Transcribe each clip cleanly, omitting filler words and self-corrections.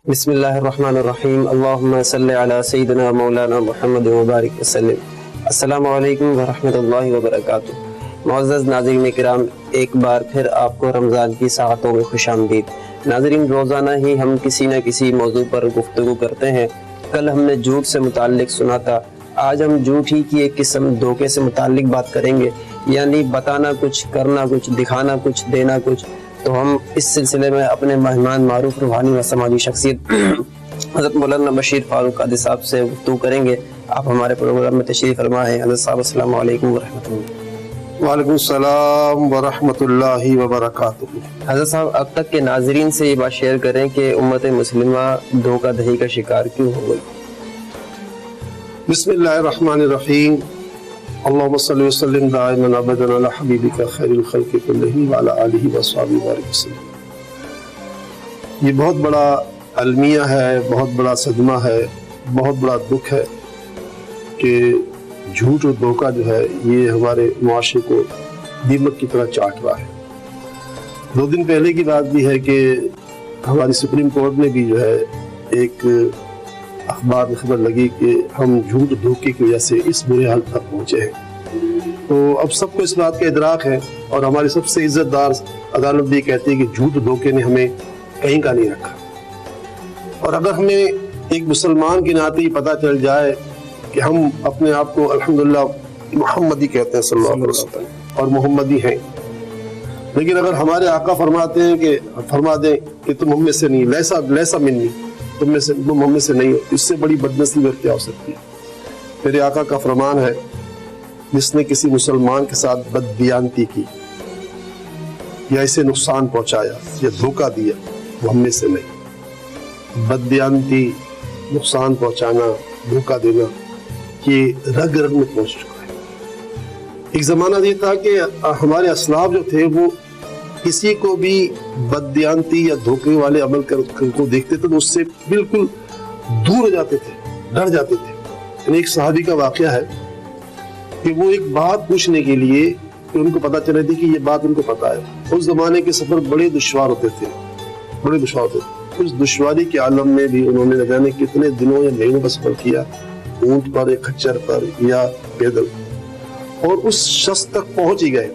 بسم اللہ الرحمن الرحیم اللہم صلی علی سیدنا مولانا محمد مبارک وسلم۔ السلام علیکم ورحمۃ اللہ وبرکاتہ۔ معزز ناظرین کرام، ایک بار پھر آپ کو رمضان کی ساعتوں میں خوش آمدید۔ ناظرین، روزانہ ہی ہم کسی نہ کسی موضوع پر گفتگو کرتے ہیں۔ کل ہم نے جھوٹ سے متعلق سنا تھا، آج ہم جھوٹ ہی کی ایک قسم دھوکے سے متعلق بات کریں گے، یعنی بتانا کچھ، کرنا کچھ، دکھانا کچھ، دینا کچھ۔ تو ہم اس سلسلے میں اپنے مہمان معروف روحانی و سماجی شخصیت حضرت مولانا بشیر فاروق قادری صاحب سے گفتگو کریں گے۔ آپ ہمارے پروگرام میں تشریف فرما ہیں۔ حضرت صاحب السلام علیکم ورحمۃ اللہ۔ وعلیکم السلام ورحمۃ اللہ وبرکاتہ۔ حضرت صاحب، اب تک کے ناظرین سے یہ بات شیئر کریں کہ امت مسلمہ دھوکہ دہی کا شکار کیوں ہو گئی؟ بسم اللہ الرحمن الرحیم۔ اللہم صلی وسلم دائما ابدا علی حبیبک خیر الخلق کلہم وعلی آلہ وصحبہ بارک وسلم۔ یہ بہت بڑا المیہ ہے، بہت بڑا صدمہ ہے، بہت بڑا دکھ ہے کہ جھوٹ اور دھوکہ جو ہے یہ ہمارے معاشرے کو دیمک کی طرح چاٹ رہا ہے۔ 2 دن پہلے کی بات بھی ہے کہ ہماری سپریم کورٹ میں بھی جو ہے ایک اخبار میں خبر لگی کہ ہم جھوٹ دھوکے کی وجہ سے اس برے حال تک پہنچے ہیں۔ تو اب سب کو اس بات کا ادراک ہے، اور ہماری سب سے عزت دار عدالت بھی کہتی ہے کہ جھوٹ دھوکے نے ہمیں کہیں کا نہیں رکھا۔ اور اگر ہمیں ایک مسلمان کے ناطے یہ پتہ چل جائے کہ ہم اپنے آپ کو الحمدللہ محمدی کہتے ہیں صلی اللہ علیہ وسلم اور محمدی ہیں، لیکن اگر ہمارے آقا فرما دیں کہ تم ہم میں سے نہیں، لیسا منی، تم ہم میں سے نہیں ہو، اس سے بڑی بدنصیبی کیا ہو سکتی ہے؟ میرے آقا کا فرمان ہے، جس نے کسی مسلمان کے ساتھ بددیانتی کی یا اسے نقصان پہنچایا یا دھوکہ دیا، وہ ہم میں سے نہیں۔ بددیانتی، نقصان پہنچانا، دھوکہ دینا، یہ رگ رگ میں پہنچ چکا ہے۔ ایک زمانہ یہ تھا کہ ہمارے اسلاف جو تھے وہ کسی کو بھی بددیانتی یا دھوکے والے عمل کو دیکھتے تھے تو اس سے بالکل دور ہو جاتے تھے، ڈر جاتے تھے۔ یعنی ایک صحابی کا واقعہ ہے کہ وہ ایک بات پوچھنے کے لیے کہ ان کو پتہ چلے تھی کہ یہ بات ان کو پتہ ہے۔ اس زمانے کے سفر بڑے دشوار ہوتے تھے، بڑے دشوار ہوتے تھے۔ اس دشواری کے عالم میں بھی انہوں نے نہ جانے کتنے دنوں یا مہینوں کا سفر کیا، اونٹ پر یا کھچر پر یا پیدل، اور اس شخص تک پہنچ ہی گئے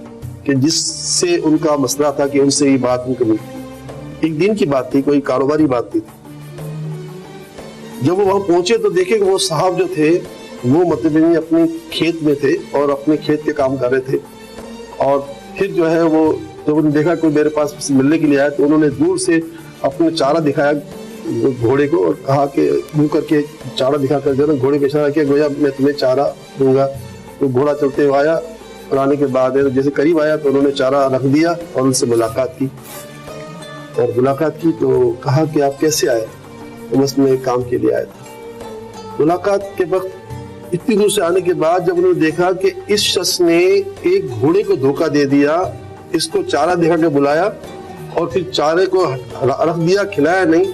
کہ جس سے ان کا مسئلہ تھا کہ ان سے یہ بات ان کو ملتی۔ ایک دن کی بات تھی، کوئی کاروباری بات تھی۔ جب وہ وہاں پہنچے تو دیکھے کہ وہ صاحب جو تھے وہ مطلب اپنے کھیت میں تھے اور اپنے کھیت کے کام کر رہے تھے، اور پھر جو ہے وہ جب انہوں نے دیکھا کوئی میرے پاس ملنے کے لیے آیا تو انہوں نے دور سے اپنے چارہ دکھایا گھوڑے کو اور کہا کہ منہ کر کے چارہ دکھا کر جو ہے گھوڑے پہ اشارہ کیا، گویا میں تمہیں چارہ دوں گا۔ تو گھوڑا چلتے ہوئے آیا اور آنے کے بعد جیسے قریب آیا تو انہوں نے چارہ رکھ دیا اور ان سے ملاقات کی تو کہا کہ آپ کیسے آئے؟ تو بس میں کام کے لیے آیا تھا۔ ملاقات کے وقت اتنی دور سے آنے کے بعد جب انہوں نے دیکھا کہ اس شخص نے ایک گھوڑے کو دھوکہ دے دیا، اس کو چارہ دکھا کے بلایا اور پھر چارے کو رکھ دیا، کھلایا نہیں،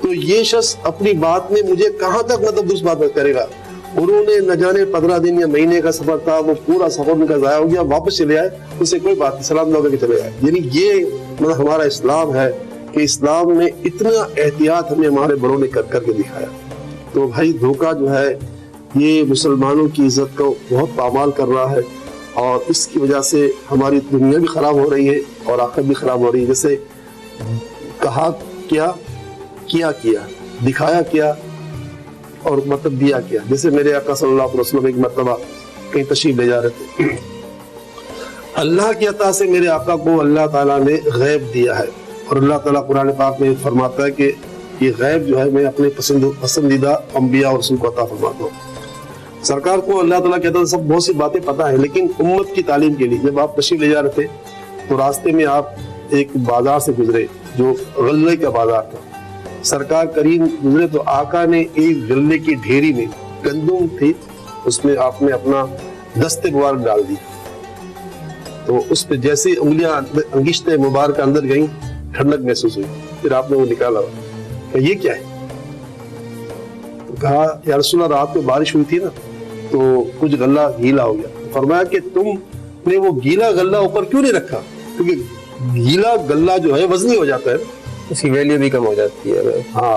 تو یہ شخص اپنی بات میں مجھے کہاں تک مطلب دوسری بات کرے گا۔ انہوں نے نہ جانے 15 دن یا مہینے کا سفر تھا، وہ پورا سفر ان کا ضائع ہو گیا، واپس چلے آئے، اسے کوئی بات نہیں، سلام دعا کر کے چلے آئے۔ یعنی یہ مطلب ہمارا اسلام ہے کہ اسلام نے اتنا احتیاط ہمیں ہمارے بڑوں نے کر کے دکھایا۔ تو بھائی دھوکہ جو ہے یہ مسلمانوں کی عزت کو بہت پامال کر رہا ہے، اور اس کی وجہ سے ہماری دنیا بھی خراب ہو رہی ہے اور آخرت بھی خراب ہو رہی ہے۔ جیسے کہا کیا، کیا دکھایا کیا، اور مطلب دیا کیا۔ جیسے میرے آقا صلی اللہ علیہ وسلم ایک مرتبہ کہیں تشریف لے جا رہے تھے، اللہ کی عطا سے میرے آقا کو اللہ تعالیٰ نے غیب دیا ہے، اور اللہ تعالیٰ قرآن پاک میں فرماتا ہے کہ یہ غیب جو ہے میں اپنے پسندیدہ انبیاء اور رسول کو عطا فرماتا ہوں۔ سرکار کو اللہ تعالیٰ کہتا ہے سب بہت سی باتیں پتہ ہیں، لیکن امت کی تعلیم کے لیے جب آپ تشریف لے جا رہے تھے تو راستے میں آپ ایک بازار سے گزرے جو غلے کا بازار تھا۔ سرکار کریم گزرے تو آقا نے ایک غلے کی ڈھیری میں گندم تھی، اس میں آپ نے اپنا دست مبارک ڈال دی، تو اس پہ جیسے انگلیاں انگشت مبارک اندر گئیں ٹھنڈک محسوس ہوئی، پھر آپ نے وہ نکالا، کہ یہ کیا ہے؟ تو کہا یا رسول اللہ رات کو بارش ہوئی تھی نا تو کچھ غلہ گیلا ہو گیا۔ فرمایا کہ تم نے وہ گیلا غلہ اوپر کیوں نہیں رکھا؟ کیونکہ گیلا غلہ جو ہے وزنی ہو جاتا ہے، اس کی ویلیو بھی کم ہو جاتی ہے۔ ہاں،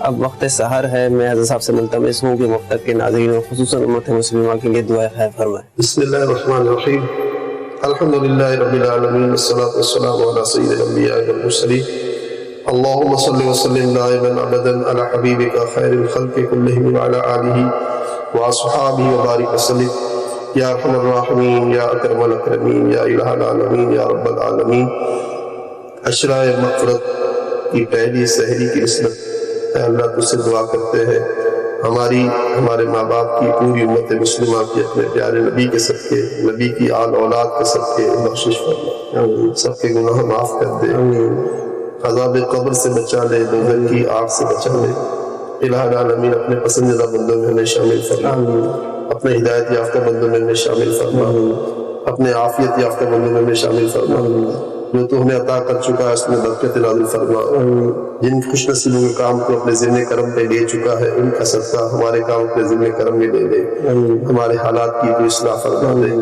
اب وقت سحر ہے، میں حضرت صاحب سے ملتمس ہوں کہ مفتق کے ناظرین و خصوصاً امت مسلمہ کے لیے دعائے خیر فرمائیں۔ بسم اللہ الرحمن الرحیم، الحمدللہ رب العالمین، والصلاة والسلام علی سید الانبیاء والمرسلین، اللہم صلی وسلم دائما ابدا علی حبیبک خیر الخلق کلہم وعلی آلہ واصحابہ وبارک وسلم، یا ارحم الراحمین، یا اکرم الاکرمین، یا الہ العالمین، یا رب العالمین۔ عشرہ مغفرت کی پہلی سحری کی نسبت اے اللہ تجھ سے دعا کرتے ہیں ہمارے ماں باپ کی، پوری امت مسلمہ کی، اپنے پیارے نبی کے صدقے، نبی کی آل اولاد کے صدقے بخشش فرما، سب کے گناہ معاف کر دے، عذاب قبر سے بچا لے، دوزخ کی آگ سے بچا لے۔ الہ العالمین اپنے پسندیدہ بندوں میں ہمیں شامل فرما، اپنے ہدایت یافتہ بندوں میں ہمیں شامل فرما، اپنے عافیت یافتہ بندوں میں ہمیں شامل فرما۔ جو تو ہمیں عطا کر چکا ہے اس میں برکت نازل فرما، جن خوش نصیبوں کے کام کو اپنے ذمہ کرم پہ لے چکا ہے ان کا صدقہ ہمارے کام اپنے ذمہ کرم میں لے لے، ہمارے حالات کی اصلاح فرما دے۔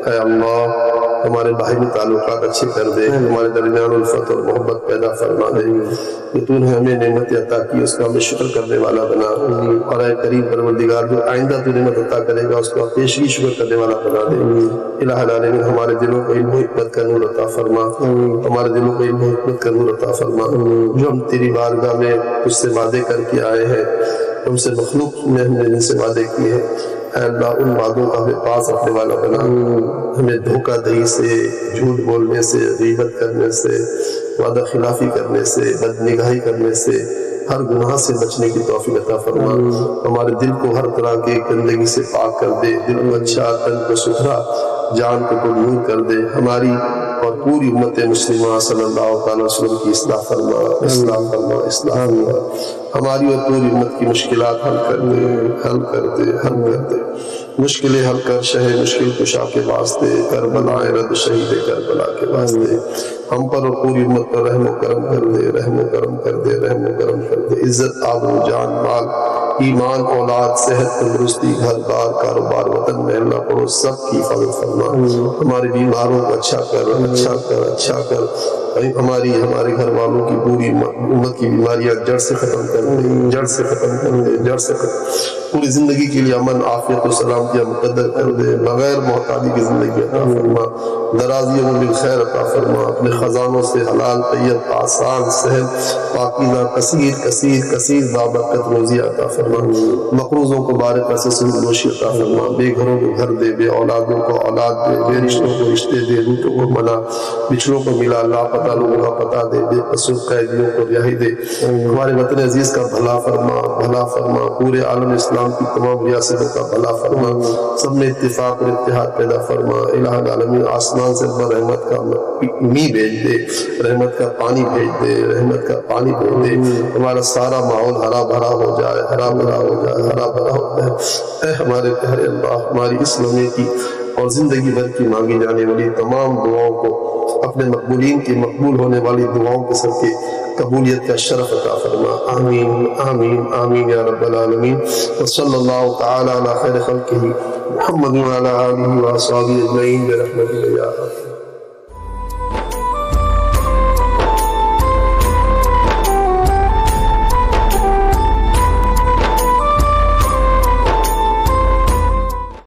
اے اللہ ہمارے باہمی تعلقات اچھے کر دے، ہمارے درمیان الفت اور محبت پیدا فرما دے، کہ تو نے ہمیں نعمت عطا کی اس کا ہمیں شکر کرنے والا بنا، اور اے کریم پروردگار جو آئندہ تو نعمت عطا کرے گا اس کا پیشگی شکر کرنے والا بنا دے۔ الہ العالمین ہمارے دلوں کو علم و حکمت کا نور عطا فرما، ہمارے دلوں کو علم و حکمت کا نور عطا فرما۔ جو ہم تیری بارگاہ میں تجھ سے وعدے کر کے آئے ہیں، ہم سے مخلوق میں ہم نے جن سے وعدے کیے ہیں، اے اللہ ان وعدوں کا ہمیں پاس رکھنے والا بنا، ہمیں دھوکہ دہی سے، جھوٹ بولنے سے، غیبت کرنے سے، وعدہ خلافی کرنے سے، بد نگاہی کرنے سے، ہر گناہ سے بچنے کی توفیق عطا فرما۔ ہمارے دل کو ہر طرح کی گندگی سے پاک کر دے، دل کو اچھا، تن کو ستھرا، جان کو نور کر دے، ہماری اور پوری امت مسلمہ صلی اللہ تعالی وسلم کی اصلاح فرما، اصلاح فرما، اصلاح فرما۔ ہماری اور پوری امت کی مشکلات حل کر دے، حل کر دے، حل کر دے، مشکلیں حل کر، شہ مشکل کشا کے واسطے، کربلا رد شہید کربلا کے واسطے ہم پر اور پوری امت پر رحم و کرم کر دے، رحم و کرم کر دے، رحم و کرم کر دے۔ عزت، آبرو، جان، مال، ایمان، اولاد، صحت، تندرستی، گھر بار، کاروبار، وطن، محلہ، پڑوس، سب کی حفاظت فرما۔ ہمارے بیماروں کو اچھا کر، اچھا کر، اچھا کر۔ ہمارے گھر والوں کی، پوری امت کی بیماریاں جڑ سے ختم کر دے، جڑ سے ختم کر دے، جڑ سے ختم۔ پوری زندگی کے لیے امن، عافیت و سلامتیاں مقدر کر دے، بغیر محتاجی کی زندگی عطا فرما، درازی عمر بالخیر عطا فرما، اپنے خزانوں سے حلال، طیب، آسان، سہل، پاکیزہ، کثیر بابرکت روزی عطا فرما۔ مقروضوں کو بارک سے سود نوشی عطا فرما، بے گھروں کو گھر دے، بے اولادوں کو اولاد دے، بے رشتوں کو رشتے دے، روٹوں کو منا، بچھڑوں کو ملا، لاپتہ لوگوں کا پتہ دے، بے قصور قیدیوں کو رہائی دے۔ ہمارے وطن عزیز کا بھلا فرما، بھلا فرما، پورے عالم اسلام کی تمام ریاستوں کا بھلا فرما، سب میں اتفاق اور اتحاد پیدا فرما۔ الہ العالمین آسمان سے پر رحمت کا می بھیج دے، رحمت کا پانی بھیج دے، رحمت کا پانی بھیج دے، ہمارا سارا ماحول ہرا بھرا ہو جائے، ہرا بھرا ہو جائے، ہرا بھرا ہو جائے۔ اے ہمارے پیارے اللہ، ہماری اس لمحے کی اور زندگی بھر کی مانگی جانے والی تمام دعاؤں کو اپنے مقبولین کی، مقبول ہونے والی دعاؤں کے صدقے قبولیت کا شرف عطا فرما۔ آمین آمین آمین یا رب العالمین۔ وصلی اللہ تعالی علی خیر خلقہ محمد وعلی آلہ وصحبہ اجمعین برحمتک یا ارحم۔